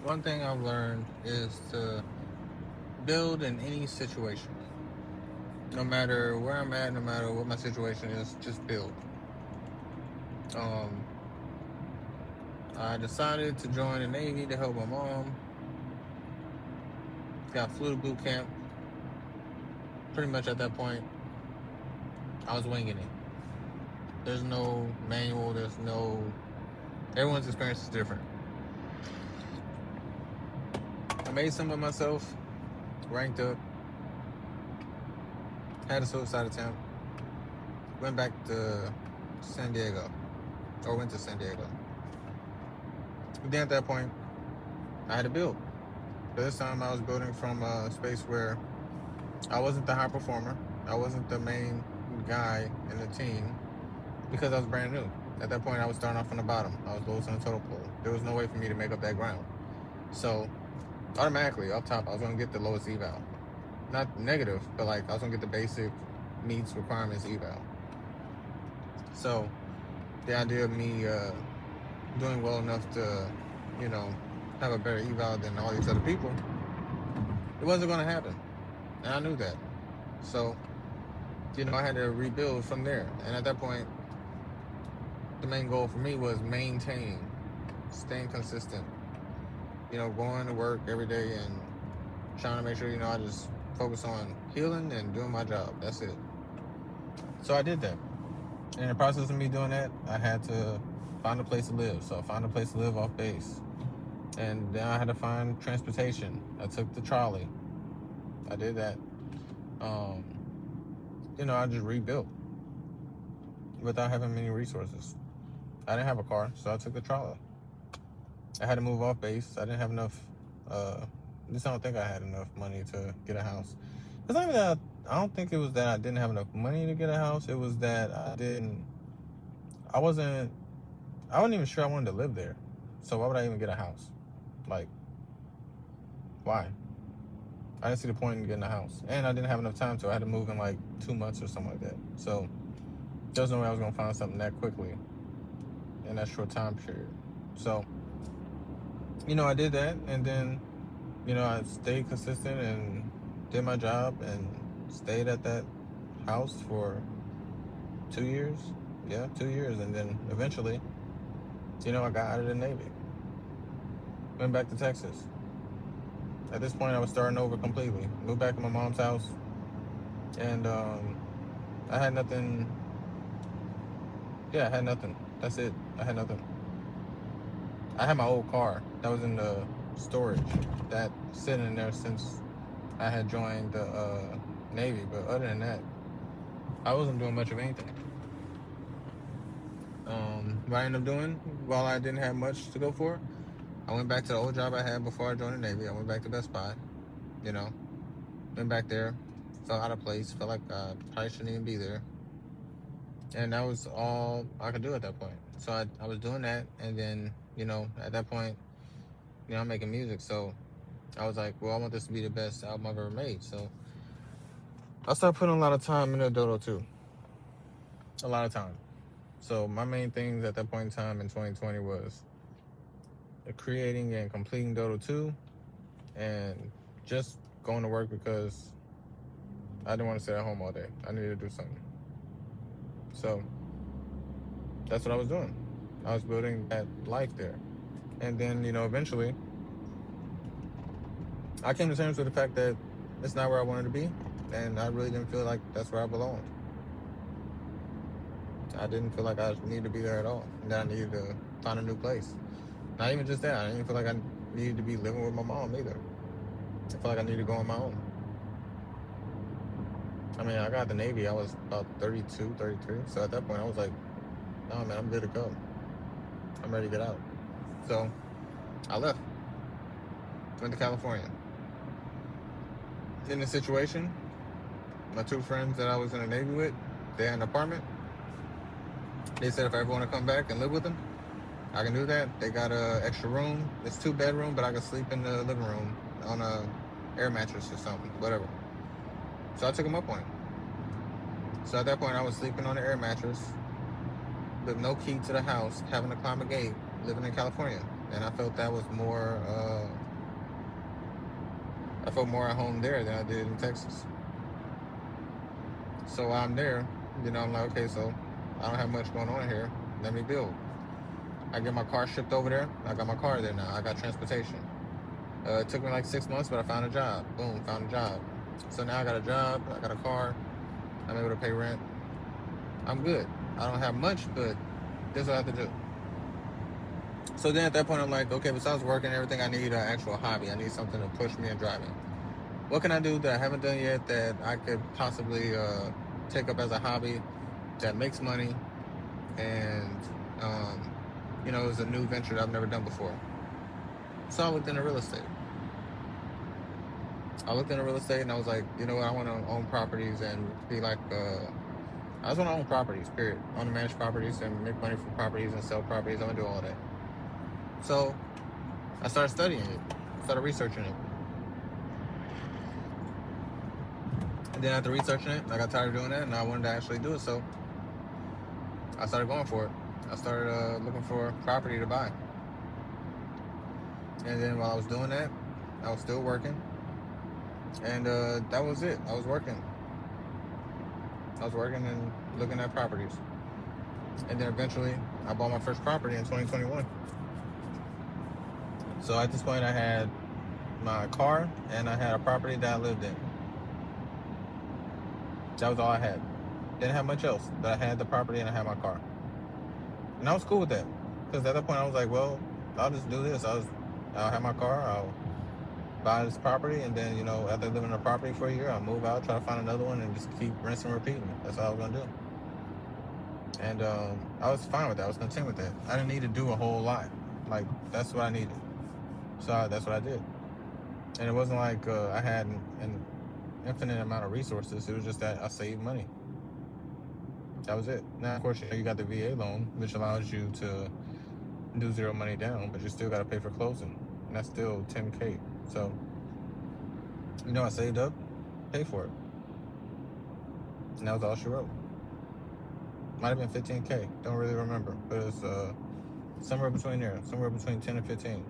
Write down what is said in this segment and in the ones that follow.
one thing I've learned is to build in any situation. No matter where I'm at, no matter what my situation is, just build. Um, I decided to join the Navy to help my mom. Got flew to boot camp. Pretty much at that point, I was winging it. There's no manual. There's no. Everyone's experience is different. I made some of myself, ranked up, had a suicide attempt, went back to San Diego, or went to San Diego. But then at that point, I had to build. But this time I was building from a space where I wasn't the high performer. I wasn't the main guy in the team because I was brand new. At that point, I was starting off from the bottom. I was lowest on the total pole. There was no way for me to make up that ground. So automatically, up top, I was going to get the lowest eval. Not negative, but like I was going to get the basic meets requirements eval. So the idea of me doing well enough to, you know, have a better eval than all these other people, it wasn't going to happen. And I knew that. So, I had to rebuild from there. And at that point, the main goal for me was maintaining, staying consistent, going to work every day and trying to make sure, I just focus on healing and doing my job. That's it. So I did that. And in the process of me doing that, I had to find a place to live. So I found a place to live off base. And then I had to find transportation. I took the trolley. I did that. I just rebuilt without having many resources. I didn't have a car, so I took the trolley. I had to move off base. I didn't have enough, at least I don't think I had enough money to get a house. It's not even that I don't think it was that I didn't have enough money to get a house. It was that I wasn't even sure I wanted to live there. So why would I even get a house? Like, why? I didn't see the point in getting a house. And I didn't have enough time to. I had to move in like 2 months or something like that. So there's no way I was going to find something that quickly in that short time period. So, I did that. And then, I stayed consistent and did my job and stayed at that house for 2 years. Yeah, 2 years. And then eventually, I got out of the Navy. Went back to Texas. At this point, I was starting over completely. Moved back to my mom's house. And I had nothing. Yeah, I had nothing. That's it. I had nothing. I had my old car that was in the storage that sitting in there since I had joined the Navy. But other than that, I wasn't doing much of anything. What I ended up doing, while I didn't have much to go for, I went back to the old job I had before I joined the Navy. I went back to Best Buy, went back there, felt out of place, felt like I probably shouldn't even be there. And that was all I could do at that point. So I was doing that, and then, at that point, I'm making music. So I was like, well, I want this to be the best album I've ever made. So I started putting a lot of time into Dodo 2. A lot of time. So my main things at that point in time in 2020 was creating and completing Dodo 2 and just going to work because I didn't want to sit at home all day. I needed to do something. So that's what I was doing. I was building that life there. And then, eventually I came to terms with the fact that it's not where I wanted to be, and I really didn't feel like that's where I belonged. I didn't feel like I needed to be there at all, and that I needed to find a new place. Not even just that, I didn't feel like I needed to be living with my mom either. I felt like I needed to go on my own. I mean, I got the Navy, I was about 32, 33, so at that point I was like, no man, I'm good to go. I'm ready to get out. So I left. Went to California. In the situation, my two friends that I was in the Navy with, they had an apartment. They said if I ever want to come back and live with them, I can do that. They got an extra room. It's 2-bedroom, but I can sleep in the living room on a air mattress or something, whatever. So I took them up on it. So at that point, I was sleeping on the air mattress with no key to the house, having to climb a gate, living in California. and I felt that was more. I felt more at home there than I did in Texas. So while I'm there, I'm like, okay, so I don't have much going on here. Let me build. I get my car shipped over there. I got my car there now. I got transportation. It took me like 6 months, but I found a job. Boom, found a job. So now I got a job. I got a car. I'm able to pay rent. I'm good. I don't have much, but this is what I have to do. So then at that point, I'm like, okay, besides working and everything, I need an actual hobby. I need something to push me and drive me. What can I do that I haven't done yet that I could possibly take up as a hobby that makes money and, um, is a new venture that I've never done before? So I looked into real estate. And I was like, you know what? I want to own properties and be like, I just want to own properties, period. I want to manage properties and make money from properties and sell properties. I want to do all that. So I started studying it, started researching it. And then after researching it, I got tired of doing that and I wanted to actually do it. So I started going for it. I started looking for property to buy. And then while I was doing that, I was still working. And that was it. I was working. And looking at properties. And then eventually, I bought my first property in 2021. So at this point, I had my car and I had a property that I lived in. That was all I had. Didn't have much else, but I had the property and I had my car. And I was cool with that. Because at that point, I was like, well, I'll just do this. I'll have my car, I'll buy this property, and then, after living in a property for a year, I'll move out, try to find another one, and just keep rinsing and repeating. That's all I was going to do. And I was fine with that. I was content with that. I didn't need to do a whole lot. Like, that's what I needed. So that's what I did. And it wasn't like I had an infinite amount of resources. It was just that I saved money. That was it. Now, of course, you got the VA loan, which allows you to do zero money down, but you still got to pay for closing. And that's still $10K. So, I saved up, paid for it. And that was all she wrote. Might have been $15K. Don't really remember. But it's somewhere between there. Somewhere between 10 and 15.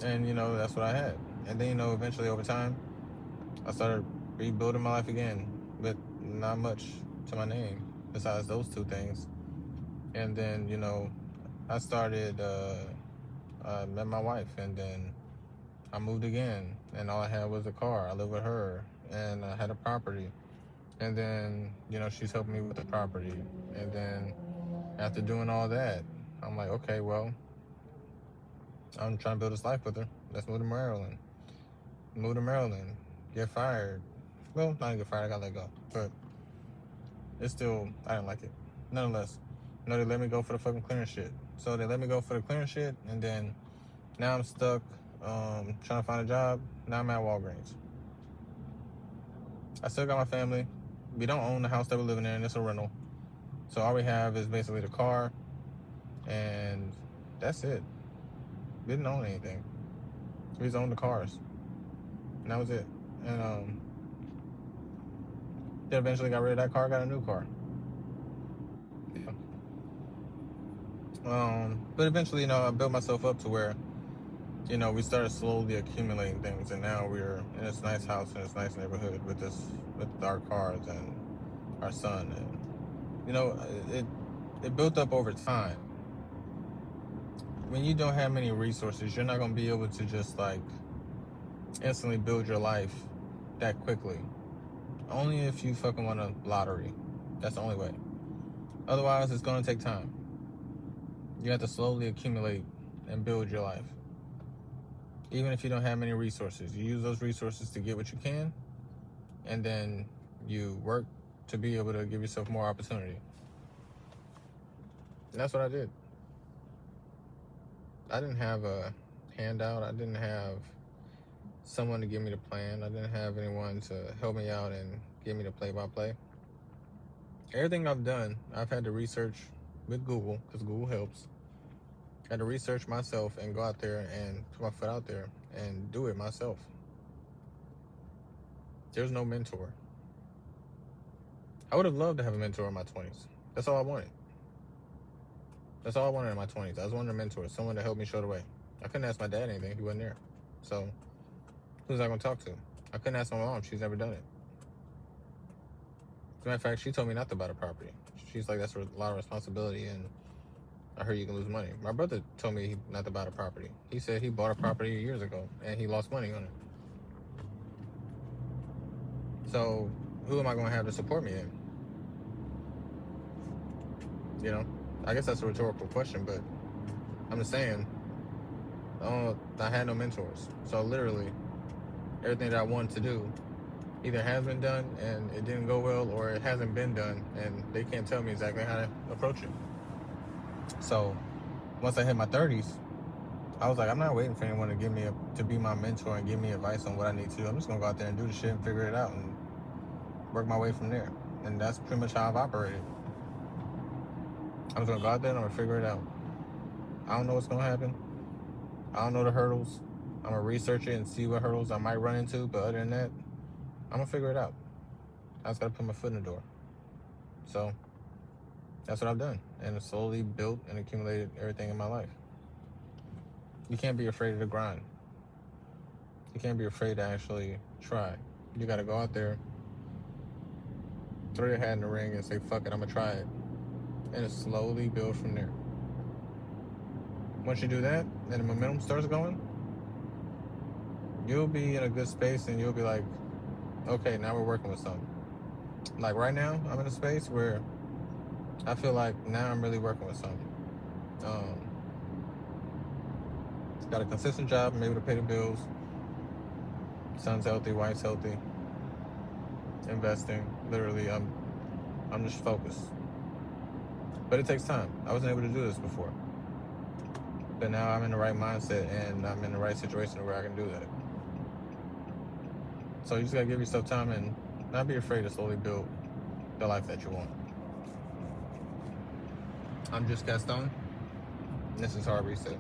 And, that's what I had. And then, eventually over time, I started rebuilding my life again with not much to my name besides those two things. And then, I started, I met my wife, and then I moved again, and all I had was a car. I lived with her, and I had a property. And then, she's helping me with the property. And then after doing all that, I'm like, okay, well, I'm trying to build this life with her. Let's move to Maryland. Move to Maryland. Get fired. Well, not get fired. I got let go. But it's still, I didn't like it. Nonetheless, they let me go for the fucking clearance shit. So they let me go for the clearance shit, and then now I'm stuck trying to find a job. Now I'm at Walgreens. I still got my family. We don't own the house that we're living in. It's a rental. So all we have is basically the car, and that's it. We didn't own anything. We just owned the cars. And that was it. And then eventually got rid of that car, got a new car. Yeah. But eventually, I built myself up to where, we started slowly accumulating things, and now we're in this nice house in this nice neighborhood with our cars and our son, and it built up over time. When you don't have many resources, you're not gonna be able to just like instantly build your life that quickly. Only if you fucking won a lottery. That's the only way. Otherwise, it's gonna take time. You have to slowly accumulate and build your life. Even if you don't have many resources, you use those resources to get what you can, and then you work to be able to give yourself more opportunity. And that's what I did. I didn't have a handout. I didn't have someone to give me the plan. I didn't have anyone to help me out and give me the play-by-play. Everything I've done, I've had to research with Google, because Google helps. I had to research myself and go out there and put my foot out there and do it myself. There's no mentor. I would have loved to have a mentor in my 20s. That's all I wanted. That's all I wanted in my 20s. I was wanting a mentor, someone to help me show the way. I couldn't ask my dad anything. He wasn't there. So who was I going to talk to? I couldn't ask my mom. She's never done it. As a matter of fact, she told me not to buy the property. She's like, that's a lot of responsibility, and I heard you can lose money. My brother told me not to buy the property. He said he bought a property years ago, and he lost money on it. So who am I going to have to support me in? You know, I guess that's a rhetorical question, but I'm just saying, I had no mentors. So literally, everything that I wanted to do either has been done and it didn't go well, or it hasn't been done and they can't tell me exactly how to approach it. So once I hit my 30s, I was like, I'm not waiting for anyone to be my mentor and give me advice on what I need to do. I'm just gonna go out there and do the shit and figure it out and work my way from there. And that's pretty much how I've operated. I'm just gonna go out there and I'm gonna figure it out. I don't know what's gonna happen. I don't know the hurdles. I'm gonna research it and see what hurdles I might run into, but other than that, I'm gonna figure it out. I just gotta put my foot in the door. So that's what I've done, and it's slowly built and accumulated everything in my life. You can't be afraid of the grind. You can't be afraid to actually try. You gotta go out there, throw your hat in the ring and say, fuck it, I'm gonna try it. And it slowly builds from there. Once you do that, and the momentum starts going, you'll be in a good space and you'll be like, okay, now we're working with something. Like right now, I'm in a space where I feel like now I'm really working with something. Got a consistent job, I'm able to pay the bills. Son's healthy, wife's healthy. Investing, literally, I'm just focused. But it takes time. I wasn't able to do this before. But now I'm in the right mindset and I'm in the right situation where I can do that. So you just gotta give yourself time and not be afraid to slowly build the life that you want. I'm just Kastoan. This is Hard Reset.